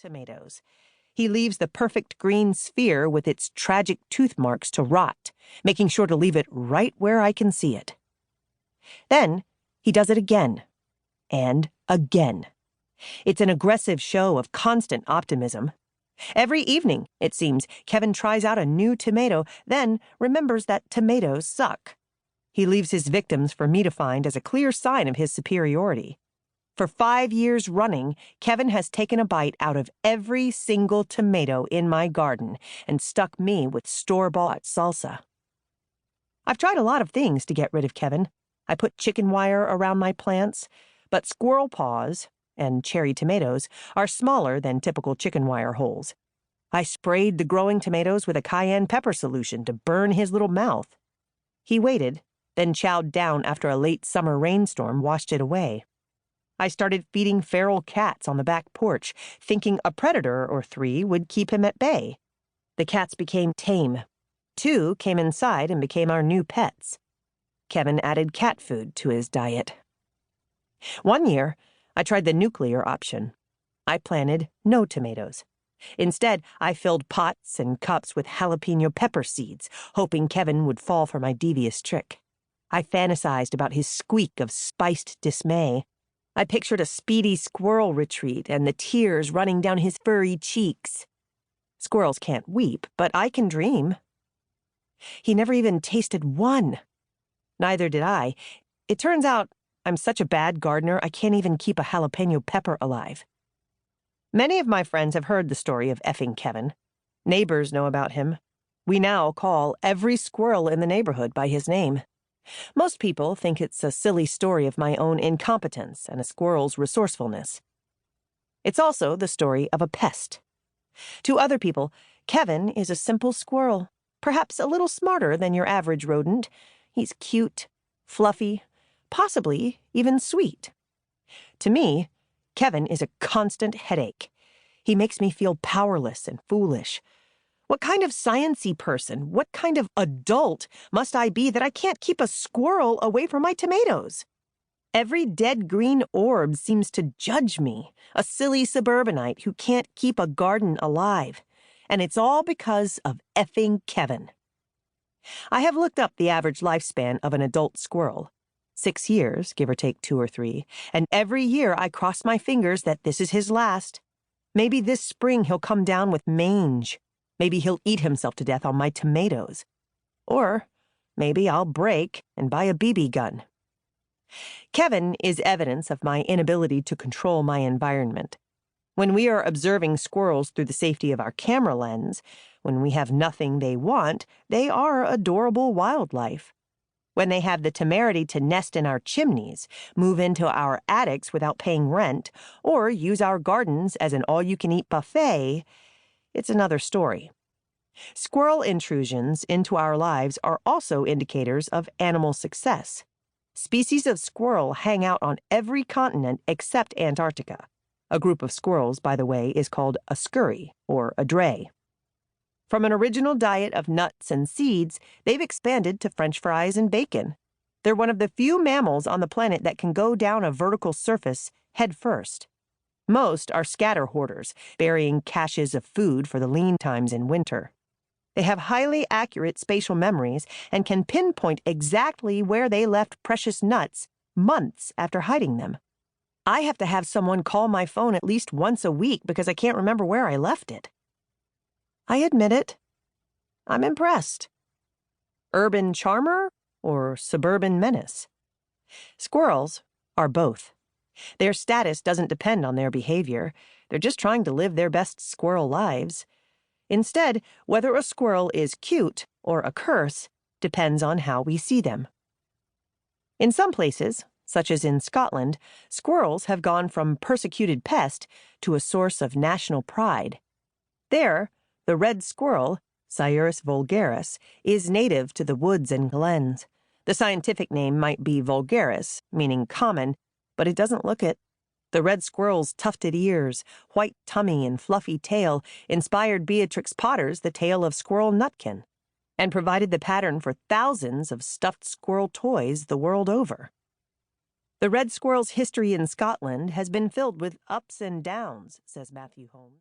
tomatoes. He leaves the perfect green sphere with its tragic tooth marks to rot, making sure to leave it right where I can see it. Then he does it again, and again. It's an aggressive show of constant optimism. Every evening, it seems, Kevin tries out a new tomato, then remembers that tomatoes suck. He leaves his victims for me to find as a clear sign of his superiority. For 5 years running, Kevin has taken a bite out of every single tomato in my garden and stuck me with store-bought salsa. I've tried a lot of things to get rid of Kevin. I put chicken wire around my plants, but squirrel paws and cherry tomatoes are smaller than typical chicken wire holes. I sprayed the growing tomatoes with a cayenne pepper solution to burn his little mouth. He waited, then chowed down after a late summer rainstorm washed it away. I started feeding feral cats on the back porch, thinking a predator or 3 would keep him at bay. The cats became tame. 2 came inside and became our new pets. Kevin added cat food to his diet. One year, I tried the nuclear option. I planted no tomatoes. Instead, I filled pots and cups with jalapeno pepper seeds, hoping Kevin would fall for my devious trick. I fantasized about his squeak of spiced dismay. I pictured a speedy squirrel retreat and the tears running down his furry cheeks. Squirrels can't weep, but I can dream. He never even tasted one. Neither did I. It turns out I'm such a bad gardener I can't even keep a jalapeno pepper alive. Many of my friends have heard the story of effing Kevin. Neighbors know about him. We now call every squirrel in the neighborhood by his name. Most people think it's a silly story of my own incompetence and a squirrel's resourcefulness. It's also the story of a pest. To other people, Kevin is a simple squirrel, perhaps a little smarter than your average rodent. He's cute, fluffy, possibly even sweet. To me, Kevin is a constant headache. He makes me feel powerless and foolish. What kind of science-y person, what kind of adult must I be that I can't keep a squirrel away from my tomatoes? Every dead green orb seems to judge me, a silly suburbanite who can't keep a garden alive. And it's all because of effing Kevin. I have looked up the average lifespan of an adult squirrel. 6 years, give or take 2 or 3, and every year I cross my fingers that this is his last. Maybe this spring he'll come down with mange. Maybe he'll eat himself to death on my tomatoes. Or maybe I'll break and buy a BB gun. Kevin is evidence of my inability to control my environment. When we are observing squirrels through the safety of our camera lens, when we have nothing they want, they are adorable wildlife. When they have the temerity to nest in our chimneys, move into our attics without paying rent, or use our gardens as an all-you-can-eat buffet, it's another story. Squirrel intrusions into our lives are also indicators of animal success. Species of squirrel hang out on every continent except Antarctica. A group of squirrels, by the way, is called a scurry, or a dray. From an original diet of nuts and seeds, they've expanded to French fries and bacon. They're one of the few mammals on the planet that can go down a vertical surface head first. Most are scatter hoarders, burying caches of food for the lean times in winter. They have highly accurate spatial memories and can pinpoint exactly where they left precious nuts months after hiding them. I have to have someone call my phone at least once a week because I can't remember where I left it. I admit it. I'm impressed. Urban charmer or suburban menace? Squirrels are both. Their status doesn't depend on their behavior. They're just trying to live their best squirrel lives. Instead, whether a squirrel is cute or a curse depends on how we see them. In some places, such as in Scotland, squirrels have gone from persecuted pest to a source of national pride. There, the red squirrel, Sciurus vulgaris, is native to the woods and glens. The scientific name might be vulgaris, meaning common, but it doesn't look it. The red squirrel's tufted ears, white tummy, and fluffy tail inspired Beatrix Potter's The Tale of Squirrel Nutkin, and provided the pattern for thousands of stuffed squirrel toys the world over. The red squirrel's history in Scotland has been filled with ups and downs, says Matthew Holmes.